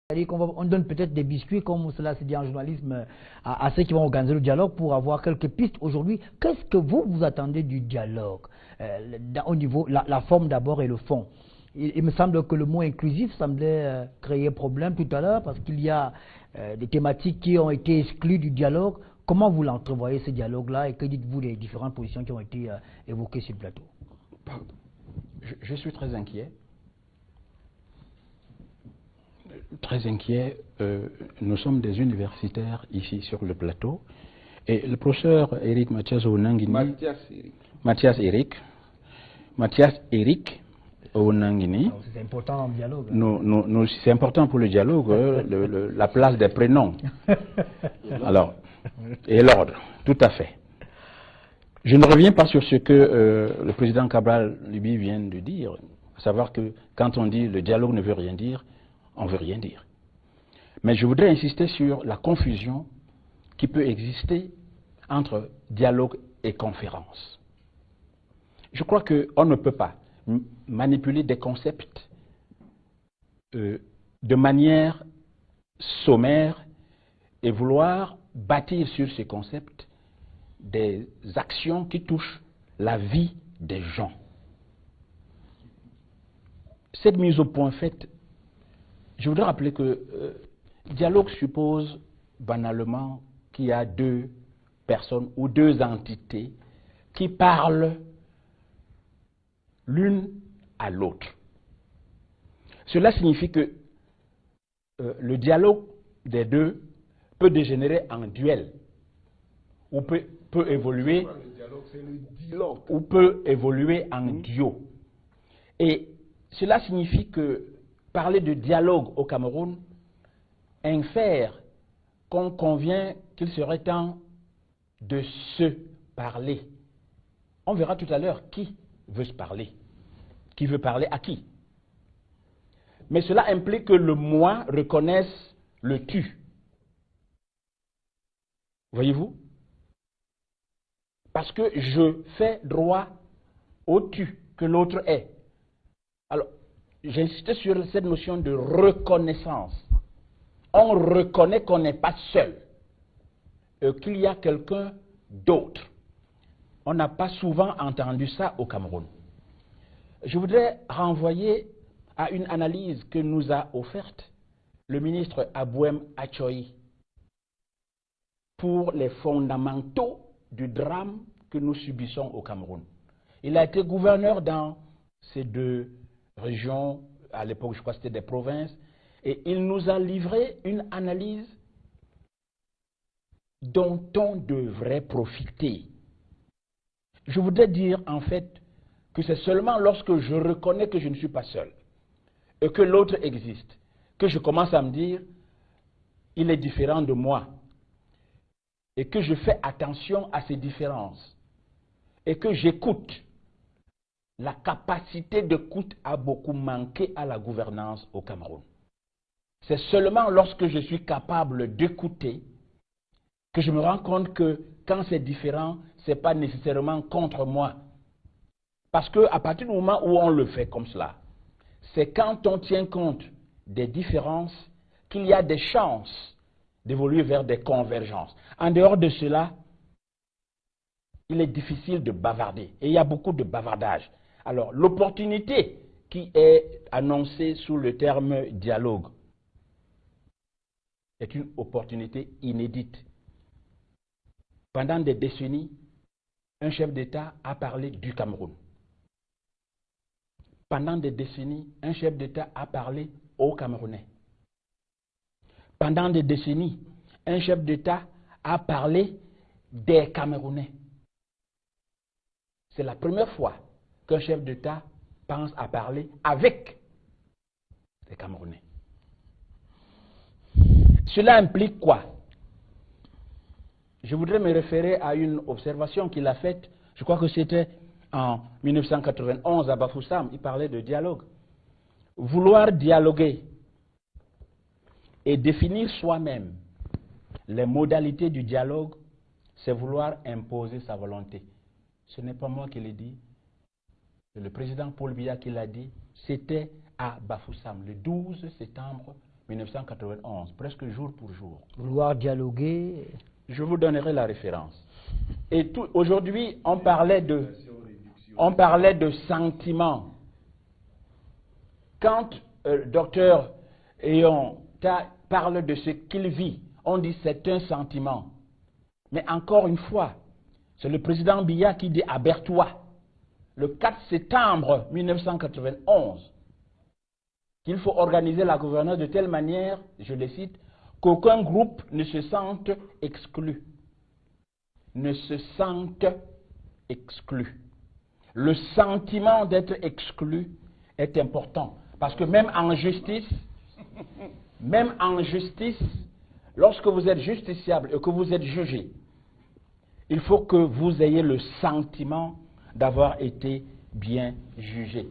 C'est-à-dire qu'on donne peut-être des biscuits, comme cela se dit en journalisme, à ceux qui vont organiser le dialogue pour avoir quelques pistes aujourd'hui. Qu'est-ce que vous attendez du dialogue au niveau, la forme d'abord et le fond? Il me semble que le mot inclusif semblait créer problème tout à l'heure parce qu'il y a des thématiques qui ont été exclues du dialogue. Comment vous l'entrevoyez ce dialogue-là et que dites-vous des différentes positions qui ont été évoquées sur le plateau? Je suis très inquiet. Très inquiet. Nous sommes des universitaires ici sur le plateau. Et le professeur Eric Mathias Onangini. Mathias Eric Onangini. C'est important en dialogue. C'est important pour le dialogue, la place des prénoms. Alors, et l'ordre, tout à fait. Je ne reviens pas sur ce que le président Cabral Libye vient de dire, à savoir que quand on dit le dialogue ne veut rien dire, on ne veut rien dire. Mais je voudrais insister sur la confusion qui peut exister entre dialogue et conférence. Je crois qu'on ne peut pas manipuler des concepts de manière sommaire et vouloir bâtir sur ces concepts des actions qui touchent la vie des gens. Cette mise au point faite, je voudrais rappeler que dialogue suppose banalement qu'il y a deux personnes ou deux entités qui parlent l'une à l'autre. Cela signifie que le dialogue des deux peut dégénérer en duel ou peut évoluer en duo. Et cela signifie que parler de dialogue au Cameroun infère qu'on convient qu'il serait temps de se parler. On verra tout à l'heure qui veut se parler, qui veut parler à qui. Mais cela implique que le moi reconnaisse le tu. Voyez-vous? Parce que je fais droit au tu que l'autre est. Alors, j'insiste sur cette notion de reconnaissance. On reconnaît qu'on n'est pas seul, qu'il y a quelqu'un d'autre. On n'a pas souvent entendu ça au Cameroun. Je voudrais renvoyer à une analyse que nous a offerte le ministre Abouem Achoyi pour les fondamentaux du drame que nous subissons au Cameroun. Il a été gouverneur dans ces deux régions, à l'époque je crois que c'était des provinces, et il nous a livré une analyse dont on devrait profiter. Je voudrais dire en fait que c'est seulement lorsque je reconnais que je ne suis pas seul et que l'autre existe, que je commence à me dire il est différent de moi et que je fais attention à ces différences et que j'écoute. La capacité d'écoute a beaucoup manqué à la gouvernance au Cameroun. C'est seulement lorsque je suis capable d'écouter que je me rends compte que quand c'est différent, ce n'est pas nécessairement contre moi. Parce qu'à partir du moment où on le fait comme cela, c'est quand on tient compte des différences qu'il y a des chances d'évoluer vers des convergences. En dehors de cela, il est difficile de bavarder. Et il y a beaucoup de bavardage. Alors, l'opportunité qui est annoncée sous le terme dialogue est une opportunité inédite. Pendant des décennies, un chef d'État a parlé du Cameroun. Pendant des décennies, un chef d'État a parlé aux Camerounais. Pendant des décennies, un chef d'État a parlé des Camerounais. C'est la première fois qu'un chef d'État pense à parler avec les Camerounais. Cela implique quoi? Je voudrais me référer à une observation qu'il a faite, je crois que c'était en 1991 à Bafoussam, il parlait de dialogue. Vouloir dialoguer et définir soi-même les modalités du dialogue, c'est vouloir imposer sa volonté. Ce n'est pas moi qui l'ai dit, c'est le président Paul Biya qui l'a dit, c'était à Bafoussam, le 12 septembre 1991, presque jour pour jour. Vouloir dialoguer. Je vous donnerai la référence. Et aujourd'hui, on parlait de sentiments. Quand docteur Eyon parle de ce qu'il vit, on dit c'est un sentiment. Mais encore une fois, c'est le président Biya qui dit à Berthois, le 4 septembre 1991, qu'il faut organiser la gouvernance de telle manière, je le cite, qu'aucun groupe ne se sente exclu. Ne se sente exclu. Le sentiment d'être exclu est important. Parce que même en justice, lorsque vous êtes justiciable et que vous êtes jugé, il faut que vous ayez le sentiment d'avoir été bien jugé.